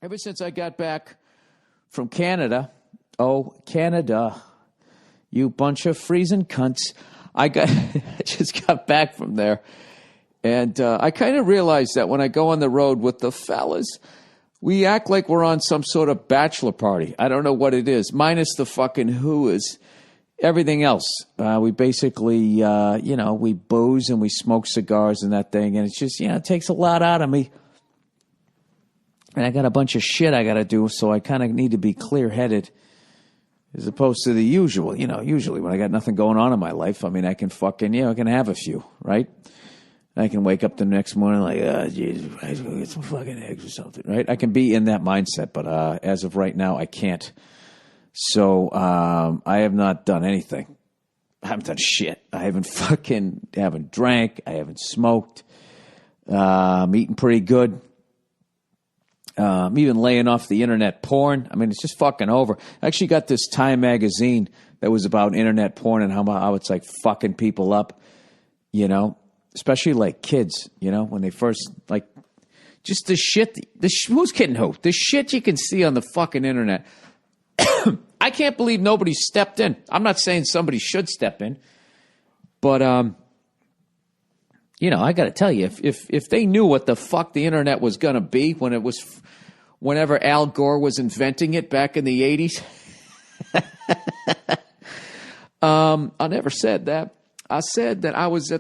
Ever since I got back from Canada, oh, Canada, you bunch of freezing cunts. I just got back from there. And I kind of realized that when I go on the road with the fellas, we act like we're on some sort of bachelor party. I don't know what it is, minus the fucking whoas. Everything else, we basically, we booze and we smoke cigars and that thing. And it's just, it takes a lot out of me. And I got a bunch of shit I got to do, so I kind of need to be clear-headed as opposed to the usual. Usually when I got nothing going on in my life, I mean, I can fucking, I can have a few, right? I can wake up the next morning like, Jesus Christ, go get some fucking eggs or something, right? I can be in that mindset, but as of right now, I can't. So I have not done anything. I haven't done shit. I haven't drank. I haven't smoked. I'm eating pretty good. I'm even laying off the internet porn. I mean, it's just fucking over. I actually got this Time magazine that was about internet porn and how it's like fucking people up, especially like kids, when they first, like, just the shit. Who's kidding who? The shit you can see on the fucking internet. I can't believe nobody stepped in. I'm not saying somebody should step in, but, I got to tell you, if they knew what the fuck the internet was going to be whenever Al Gore was inventing it back in the 80s, I never said that. I said that I was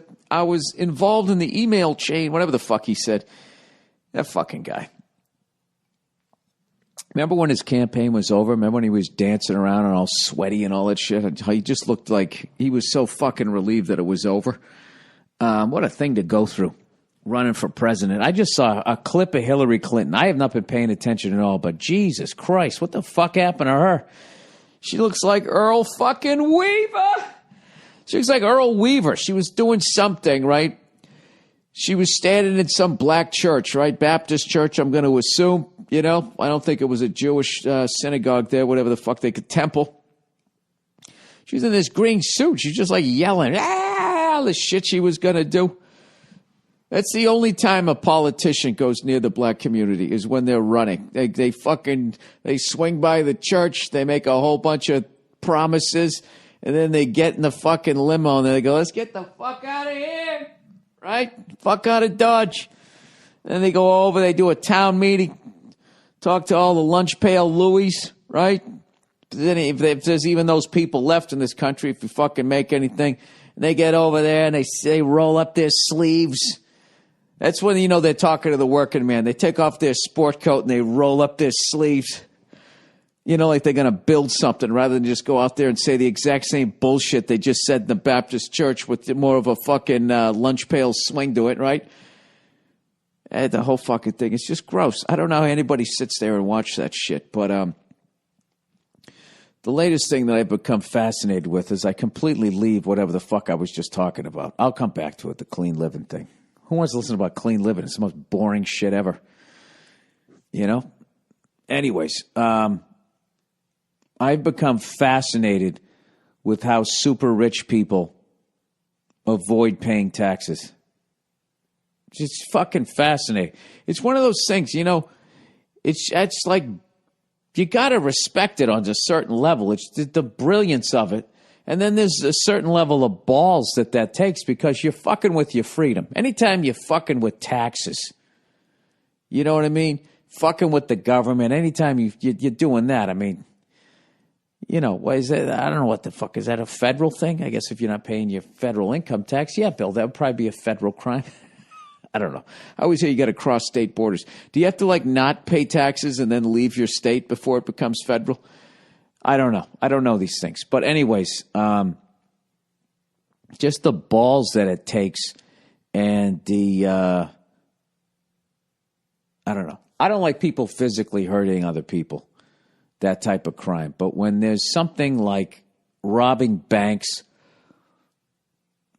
involved in the email chain, whatever the fuck he said. That fucking guy. Remember when his campaign was over? Remember when he was dancing around and all sweaty and all that shit? He just looked like he was so fucking relieved that it was over. What a thing to go through, running for president. I just saw a clip of Hillary Clinton. I have not been paying attention at all, but Jesus Christ, what the fuck happened to her? She looks like Earl fucking Weaver. She looks like Earl Weaver. She was doing something, right? She was standing in some black church, right? Baptist church, I'm going to assume, I don't think it was a Jewish synagogue there, whatever the fuck they could, temple. She was in this green suit. She's just like yelling, all the shit she was going to do. That's the only time a politician goes near the black community is when they're running. They swing by the church. They make a whole bunch of promises. And then they get in the fucking limo and they go, let's get the fuck out of here. Right? Fuck out of Dodge. Then they go over, they do a town meeting, talk to all the lunch pail Louis, right? Then if there's even those people left in this country, if you fucking make anything, and they get over there and they roll up their sleeves. That's when, they're talking to the working man. They take off their sport coat and they roll up their sleeves. Like they're going to build something rather than just go out there and say the exact same bullshit they just said in the Baptist church with more of a fucking lunch pail swing to it, right? And the whole fucking thing. It's just gross. I don't know how anybody sits there and watch that shit. But the latest thing that I've become fascinated with is I completely leave whatever the fuck I was just talking about. I'll come back to it, the clean living thing. Who wants to listen about clean living? It's the most boring shit ever. Anyways, I've become fascinated with how super rich people avoid paying taxes. It's fucking fascinating. It's one of those things, it's like you got to respect it on a certain level. It's the brilliance of it. And then there's a certain level of balls that takes because you're fucking with your freedom. Anytime you're fucking with taxes, you know what I mean? Fucking with the government. Anytime you're doing that, I mean, what is that? I don't know what the fuck. Is that a federal thing? I guess if you're not paying your federal income tax, yeah, Bill, that would probably be a federal crime. I don't know. I always hear you got to cross state borders. Do you have to not pay taxes and then leave your state before it becomes federal? I don't know. I don't know these things. But anyways, just the balls that it takes and I don't know. I don't like people physically hurting other people, that type of crime. But when there's something like robbing banks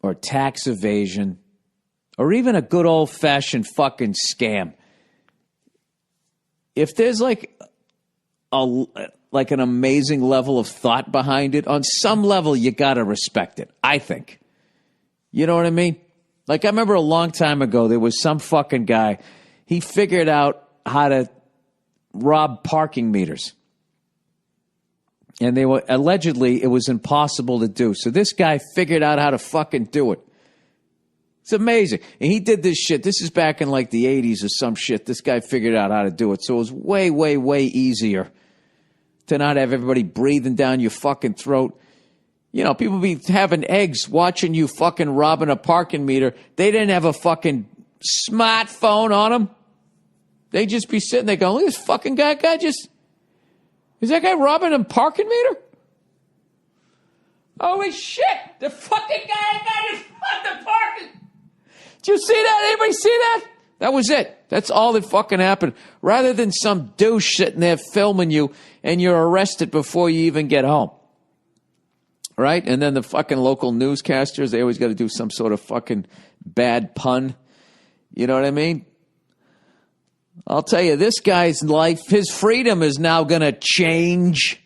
or tax evasion or even a good old-fashioned fucking scam, if there's an amazing level of thought behind it, on some level you got to respect it, I think. You know what I mean? I remember a long time ago there was some fucking guy, he figured out how to rob parking meters. And they were allegedly, it was impossible to do. So this guy figured out how to fucking do it. It's amazing. And he did this shit. This is back in like the 80s or some shit. This guy figured out how to do it. So it was way, way, way easier to not have everybody breathing down your fucking throat. You know, people be having eggs watching you fucking robbing a parking meter. They didn't have a fucking smartphone on them. They just be sitting there going, look at this fucking guy just... Is that guy robbing a parking meter? Holy shit! The fucking guy just robbed the parking. Did you see that? Anybody see that? That was it. That's all that fucking happened. Rather than some douche sitting there filming you and you're arrested before you even get home. Right? And then the fucking local newscasters, they always got to do some sort of fucking bad pun. You know what I mean? I'll tell you, this guy's life, his freedom is now going to change.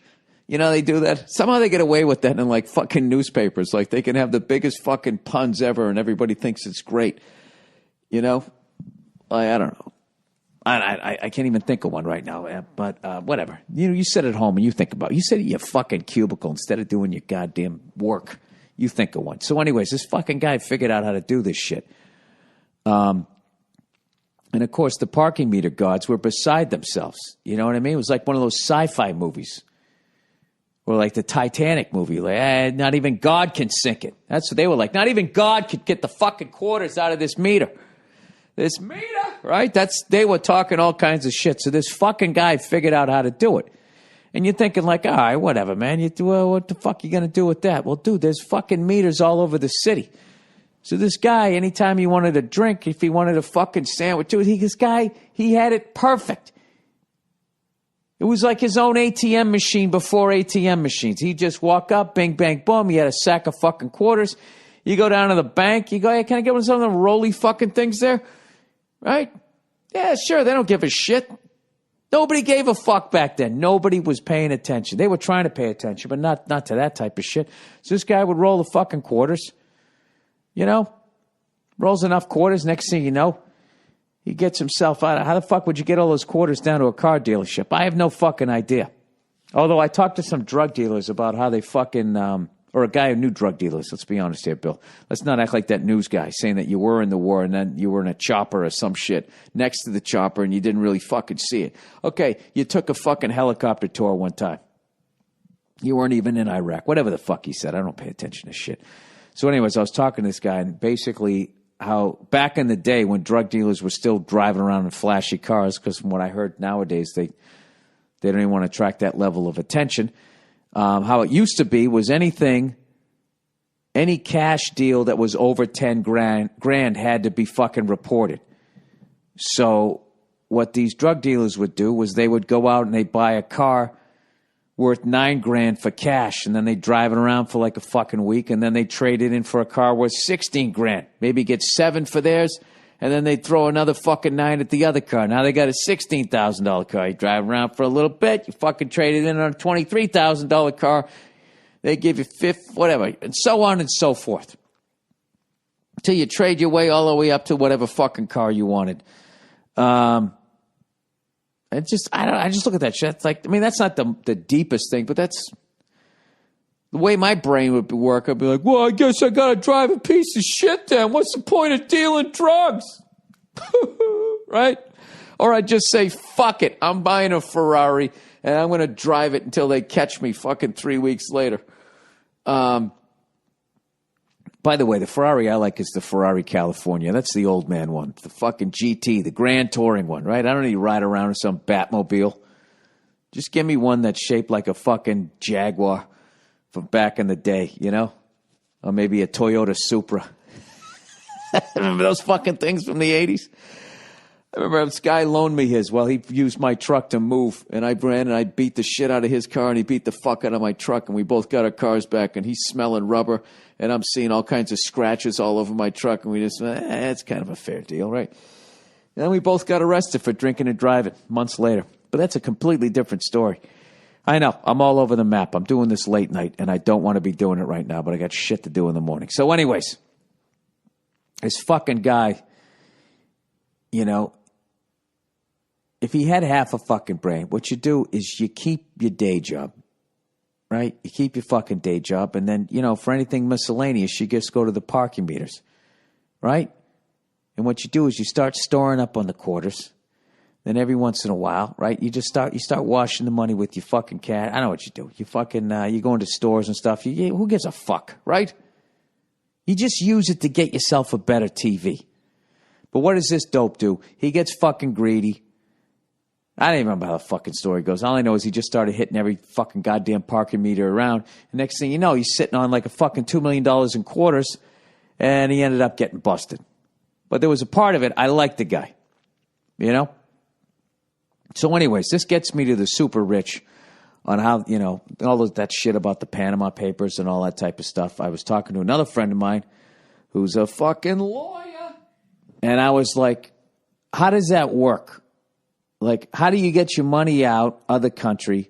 You know, they do that. Somehow they get away with that in like fucking newspapers. Like they can have the biggest fucking puns ever and everybody thinks it's great. You know? I don't know. I can't even think of one right now, but whatever. You know, you sit at home and you think about it. You sit at your fucking cubicle instead of doing your goddamn work. You think of one. So anyways, this fucking guy figured out how to do this shit. And, of course, the parking meter guards were beside themselves. You know what I mean? It was like one of those sci-fi movies. Or like the Titanic movie. Like, not even God can sink it. That's what they were like. Not even God could get the fucking quarters out of this meter. This meter, right? They were talking all kinds of shit. So this fucking guy figured out how to do it. And you're thinking like, all right, whatever, man. What the fuck are you going to do with that? Well, dude, there's fucking meters all over the city. So this guy, anytime he wanted a drink, if he wanted a fucking sandwich, dude, he had it perfect. It was like his own ATM machine before ATM machines. He'd just walk up, bing, bang, boom. He had a sack of fucking quarters. You go down to the bank. You go, hey, can I get one of some of them roly fucking things there? Right? Yeah, sure. They don't give a shit. Nobody gave a fuck back then. Nobody was paying attention. They were trying to pay attention, but not to that type of shit. So this guy would roll the fucking quarters. You know, rolls enough quarters. Next thing you know, he gets himself out. How the fuck would you get all those quarters down to a car dealership? I have no fucking idea. Although I talked to some drug dealers about how they fucking, or a guy who knew drug dealers. Let's be honest here, Bill. Let's not act like that news guy saying that you were in the war and then you were in a chopper or some shit next to the chopper and you didn't really fucking see it. Okay, you took a fucking helicopter tour one time. You weren't even in Iraq. Whatever the fuck he said. I don't pay attention to shit. So anyways, I was talking to this guy and basically how back in the day when drug dealers were still driving around in flashy cars, because from what I heard nowadays, they don't even want to attract that level of attention. How it used to be was any cash deal that was over 10 grand had to be fucking reported. So what these drug dealers would do was they would go out and they'd buy a car worth 9 grand for cash, and then they drive it around for like a fucking week, and then they trade it in for a car worth 16 grand. Maybe get 7 for theirs, and then they throw another fucking 9 at the other car. Now they got a $16,000 car. You drive around for a little bit, you fucking trade it in on a $23,000 car. They give you whatever, and so on and so forth. Until you trade your way all the way up to whatever fucking car you wanted. I just look at that shit. It's like, I mean, that's not the deepest thing, but that's the way my brain would work. I'd be like, well, I guess I got to drive a piece of shit then. What's the point of dealing drugs? Right? Or I'd just say, fuck it. I'm buying a Ferrari and I'm going to drive it until they catch me fucking 3 weeks later. By the way, the Ferrari I like is the Ferrari California. That's the old man one. The fucking GT, the Grand Touring one, right? I don't need to ride around in some Batmobile. Just give me one that's shaped like a fucking Jaguar from back in the day, you know? Or maybe a Toyota Supra. Remember those fucking things from the 80s? I remember this guy loaned me his. Well, he used my truck to move, and I ran and I beat the shit out of his car, and he beat the fuck out of my truck, and we both got our cars back, and he's smelling rubber, and I'm seeing all kinds of scratches all over my truck, and we just, it's kind of a fair deal, right? And then we both got arrested for drinking and driving months later. But that's a completely different story. I know, I'm all over the map. I'm doing this late night, and I don't want to be doing it right now, but I got shit to do in the morning. So anyways, this fucking guy, you know, if he had half a fucking brain, what you do is you keep your day job, right? You keep your fucking day job, and then, for anything miscellaneous, you just go to the parking meters, right? And what you do is you start storing up on the quarters. Then every once in a while, right, you start washing the money with your fucking cat. I know what you do. You fucking, you go into stores and stuff. Who gives a fuck, right? You just use it to get yourself a better TV. But what does this dope do? He gets fucking greedy. I don't even remember how the fucking story goes. All I know is he just started hitting every fucking goddamn parking meter around. And next thing you know, he's sitting on like a fucking $2 million in quarters, and he ended up getting busted. But there was a part of it, I liked the guy, So anyways, this gets me to the super rich on how, all of that shit about the Panama Papers and all that type of stuff. I was talking to another friend of mine who's a fucking lawyer. And I was like, how does that work? Like, how do you get your money out of the country?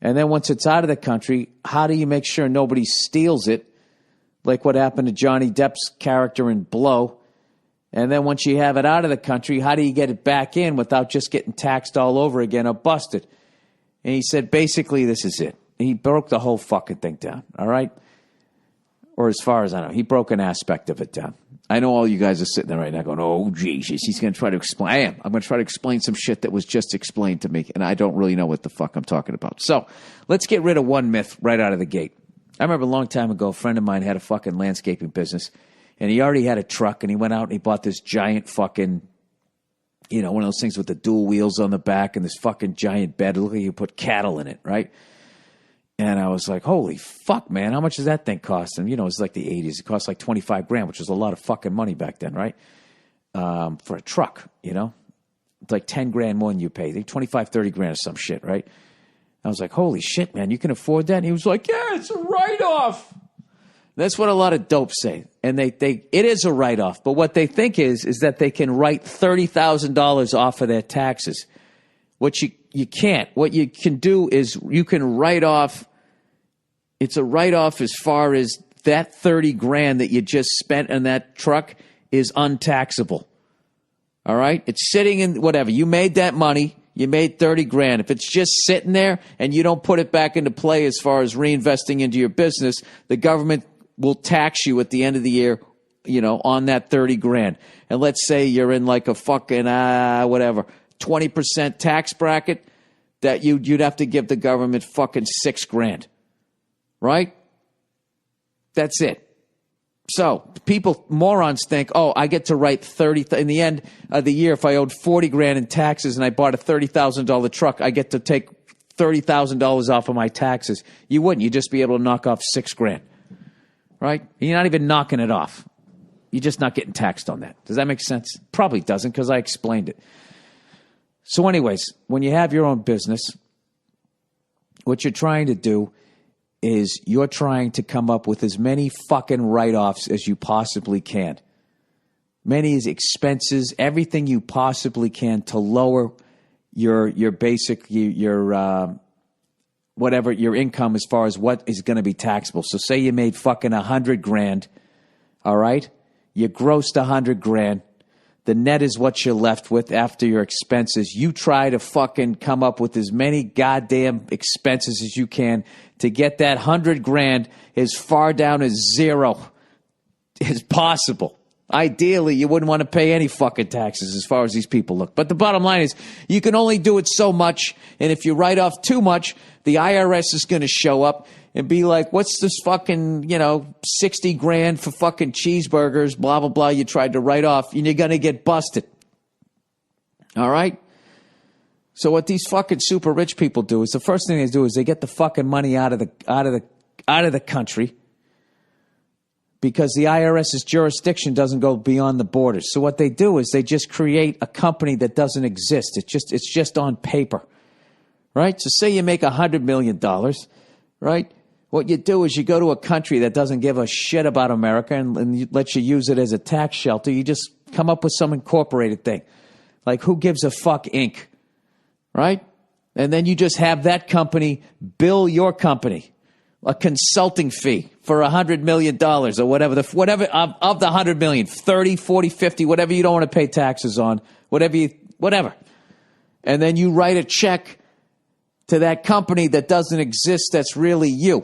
And then once it's out of the country, how do you make sure nobody steals it? Like what happened to Johnny Depp's character in Blow. And then once you have it out of the country, how do you get it back in without just getting taxed all over again or busted? And he said, basically, this is it. He broke the whole fucking thing down, all right? Or as far as I know, he broke an aspect of it down. I know all you guys are sitting there right now going, oh, Jesus, he's going to try to explain. I am. I'm going to try to explain some shit that was just explained to me, and I don't really know what the fuck I'm talking about. So let's get rid of one myth right out of the gate. I remember a long time ago, a friend of mine had a fucking landscaping business, and he already had a truck, and he went out and he bought this giant fucking, one of those things with the dual wheels on the back and this fucking giant bed. It looked like you put cattle in it, right? And I was like, holy fuck, man, how much does that thing cost? And, it's like the 80s. It cost like $25,000, which was a lot of fucking money back then, right? For a truck, It's like $10,000 more than you pay. I think $25,000-$30,000 or some shit, right? I was like, holy shit, man, you can afford that? And he was like, yeah, it's a write-off. That's what a lot of dopes say. And it is a write-off. But what they think is that they can write $30,000 off of their taxes. What you can't. What you can do is you can write off. It's a write-off as far as that $30,000 that you just spent on that truck is untaxable. All right? It's sitting in whatever. You made that money. You made $30,000. If it's just sitting there and you don't put it back into play as far as reinvesting into your business, the government will tax you at the end of the year, on that $30,000. And let's say you're in like a fucking, 20% tax bracket, that you'd have to give the government fucking $6,000. Right? That's it. So morons think, oh, I get to write in the end of the year, if I owed $40,000 in taxes and I bought a $30,000 truck, I get to take $30,000 off of my taxes. You wouldn't. You'd just be able to knock off $6,000. Right? You're not even knocking it off. You're just not getting taxed on that. Does that make sense? Probably doesn't, because I explained it. So anyways, when you have your own business, what you're trying to do is you're trying to come up with as many fucking write-offs as you possibly can. Many expenses, everything you possibly can to lower your basic, whatever your income as far as what is going to be taxable. So say you made fucking $100,000, all right? You grossed $100,000. The net is what you're left with after your expenses. You try to fucking come up with as many goddamn expenses as you can to get that $100,000 as far down as zero as possible. Ideally, you wouldn't want to pay any fucking taxes as far as these people look. But the bottom line is you can only do it so much, and if you write off too much, the IRS is going to show up and be like, what's this fucking, $60,000 for fucking cheeseburgers, blah, blah, blah, you tried to write off, and you're going to get busted. All right? So what these fucking super rich people do is the first thing they do is they get the fucking money out of the country, because the IRS's jurisdiction doesn't go beyond the borders. So what they do is they just create a company that doesn't exist. It's just on paper, right? So say you make $100 million, right? What you do is you go to a country that doesn't give a shit about America and lets you use it as a tax shelter. You just come up with some incorporated thing, like Who Gives a Fuck Inc., right? And then you just have that company bill your company a consulting fee for $100 million or whatever, whatever of the $100 million, 30, 40, 50, whatever you don't want to pay taxes on, whatever. And then you write a check to that company that doesn't exist that's really you.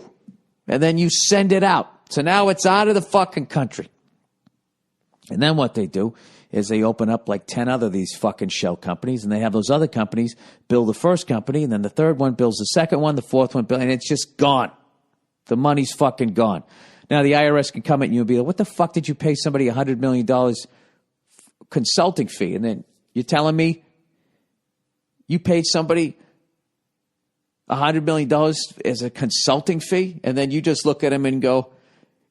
And then you send it out. So now it's out of the fucking country. And then what they do is they open up like 10 other of these fucking shell companies, and they have those other companies build the first company, and then the third one builds the second one, the fourth one, and it's just gone. The money's fucking gone. Now the IRS can come at you and be like, what the fuck did you pay somebody $100 million consulting fee? And then you're telling me you paid somebody $100 million as a consulting fee? And then you just look at him and go,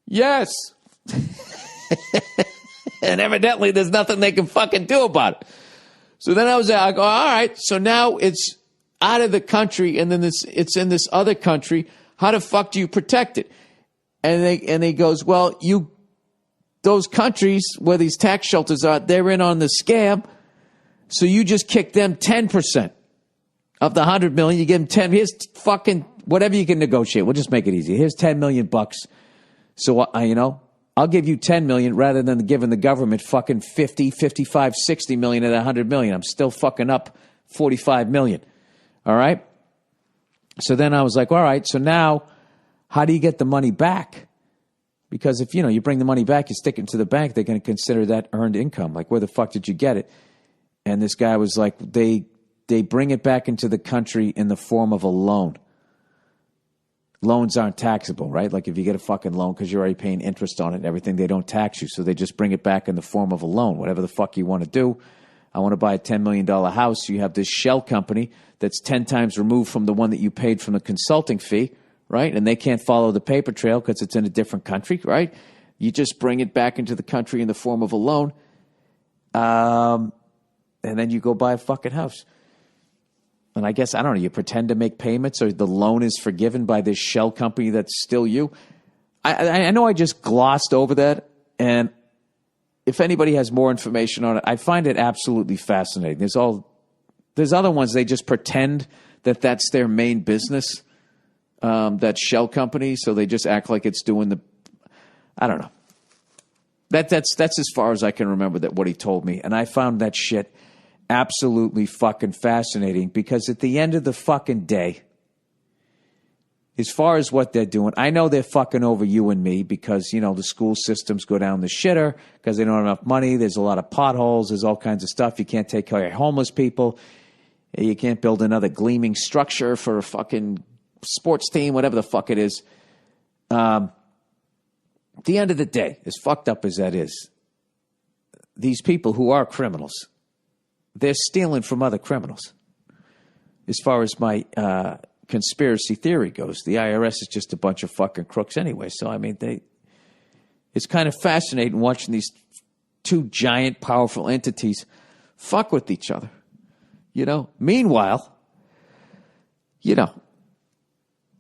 yes. And evidently there's nothing they can fucking do about it. So then I go, all right, so now it's out of the country, and then it's in this other country. How the fuck do you protect it? And he goes, well, those countries where these tax shelters are, they're in on the scam. So you just kick them 10% of the $100 million. You give them 10. Here's fucking whatever you can negotiate. We'll just make it easy. Here's $10 million bucks. So I'll give you 10 million rather than giving the government fucking 50, 55, 60 million of that 100 million. I'm still fucking up 45 million. All right. So then I was like, all right, so now how do you get the money back? Because if, you bring the money back, you stick it into the bank, they're going to consider that earned income. Like, where the fuck did you get it? And this guy was like, they bring it back into the country in the form of a loan. Loans aren't taxable, right? Like if you get a fucking loan because you're already paying interest on it and everything, they don't tax you. So they just bring it back in the form of a loan, whatever the fuck you want to do. I want to buy a $10 million house. You have this shell company that's 10 times removed from the one that you paid from the consulting fee, right? And they can't follow the paper trail because it's in a different country, right? You just bring it back into the country in the form of a loan. And then you go buy a fucking house. And I guess, I don't know, you pretend to make payments or the loan is forgiven by this shell company that's still you. I know I just glossed over that. And if anybody has more information on it, I find it absolutely fascinating. There's other ones, they just pretend that that's their main business, that shell company. So they just act like it's doing I don't know. That's as far as I can remember what he told me. And I found that shit absolutely fucking fascinating, because at the end of the fucking day, as far as what they're doing, I know they're fucking over you and me because, the school systems go down the shitter because they don't have enough money. There's a lot of potholes. There's all kinds of stuff. You can't take care of homeless people. You can't build another gleaming structure for a fucking sports team, whatever the fuck it is. At the end of the day, as fucked up as that is, these people who are criminals, they're stealing from other criminals. As far as my conspiracy theory goes, the IRS is just a bunch of fucking crooks anyway. So, I mean, it's kind of fascinating watching these two giant, powerful entities fuck with each other. Meanwhile,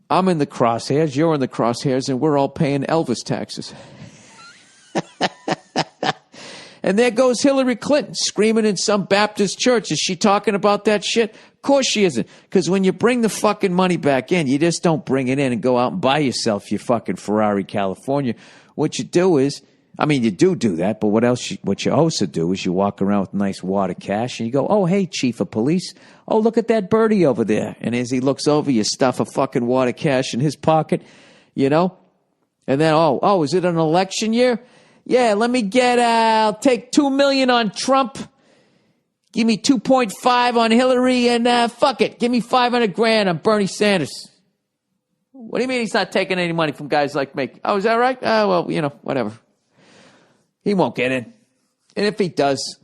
I'm in the crosshairs, you're in the crosshairs, and we're all paying Elvis taxes. And there goes Hillary Clinton screaming in some Baptist church. Is she talking about that shit? Of course she isn't. Because when you bring the fucking money back in, you just don't bring it in and go out and buy yourself your fucking Ferrari California. What you do is, you do that, but what you also do is you walk around with nice wad of cash and you go, oh, hey, chief of police. Oh, look at that birdie over there. And as he looks over, you stuff a fucking wad of cash in his pocket, And then, oh, is it an election year? Yeah, let me I'll take $2 million on Trump. Give me 2.5 on Hillary, and fuck it. Give me $500,000 on Bernie Sanders. What do you mean he's not taking any money from guys like me? Oh, is that right? Oh, well, whatever. He won't get in. And if he does,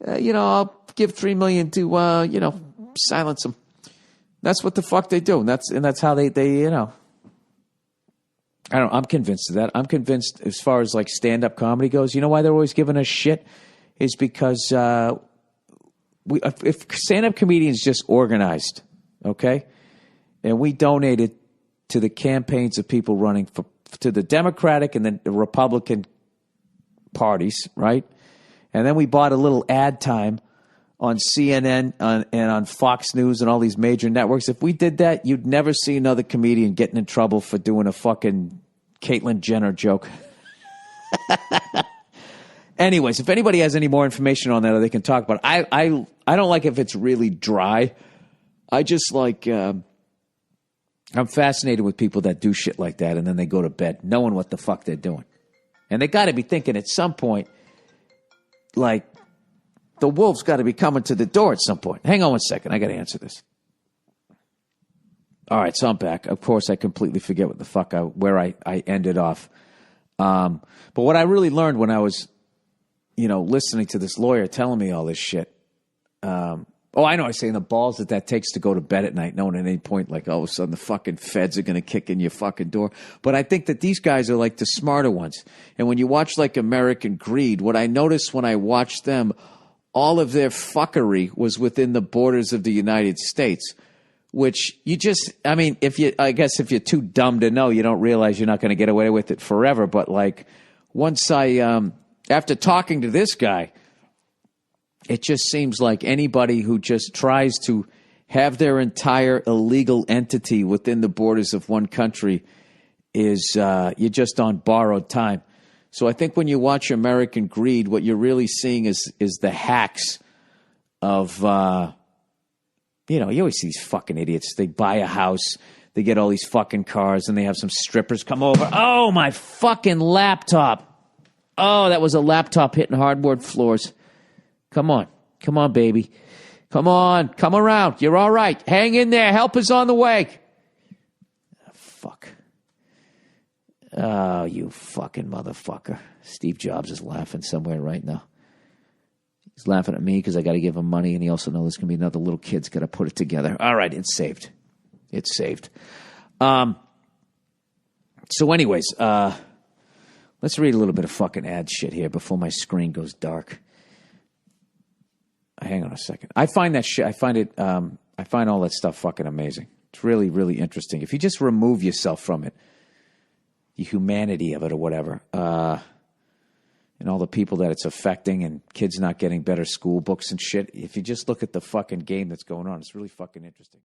I'll give $3 million to, silence him. That's what the fuck they do. And that's how they I don't know. I'm convinced of that. I'm convinced as far as like stand-up comedy goes. You know why they're always giving us shit? Is because if stand-up comedians just organized, okay, and we donated to the campaigns of people running to the Democratic and then the Republican parties, right? And then we bought a little ad time on CNN and on Fox News and all these major networks. If we did that, you'd never see another comedian getting in trouble for doing a fucking Caitlyn Jenner joke. Anyways, if anybody has any more information on that, or they can talk about it. I don't like if it's really dry. I just like, I'm fascinated with people that do shit like that and then they go to bed knowing what the fuck they're doing. And they got to be thinking at some point, like, the wolf's got to be coming to the door at some point. Hang on one second. I got to answer this. All right, so I'm back. Of course, I completely forget what the fuck where I ended off. But what I really learned when I was, listening to this lawyer telling me all this shit. I know. I was saying the balls that takes to go to bed at night, knowing at any point, like, all of a sudden the fucking feds are going to kick in your fucking door. But I think that these guys are like the smarter ones. And when you watch like American Greed, what I noticed when I watched them, all of their fuckery was within the borders of the United States, which if you're too dumb to know, you don't realize you're not going to get away with it forever. But like once after talking to this guy, it just seems like anybody who just tries to have their entire illegal entity within the borders of one country is you're just on borrowed time. So I think when you watch American Greed, what you're really seeing is the hacks of, you always see these fucking idiots. They buy a house, they get all these fucking cars, and they have some strippers come over. Oh, my fucking laptop. Oh, that was a laptop hitting hardwood floors. Come on, baby. Come on, come around. You're all right. Hang in there. Help is on the way. Oh, fuck. Oh, you fucking motherfucker. Steve Jobs is laughing somewhere right now. He's laughing at me because I got to give him money, and he also knows there's going to be another little kid's got to put it together. All right, it's saved. It's saved. So anyways, let's read a little bit of fucking ad shit here before my screen goes dark. Hang on a second. I find that shit. I find all that stuff fucking amazing. It's really, really interesting. If you just remove yourself from it, the humanity of it or whatever, and all the people that it's affecting and kids not getting better school books and shit, if you just look at the fucking game that's going on, it's really fucking interesting.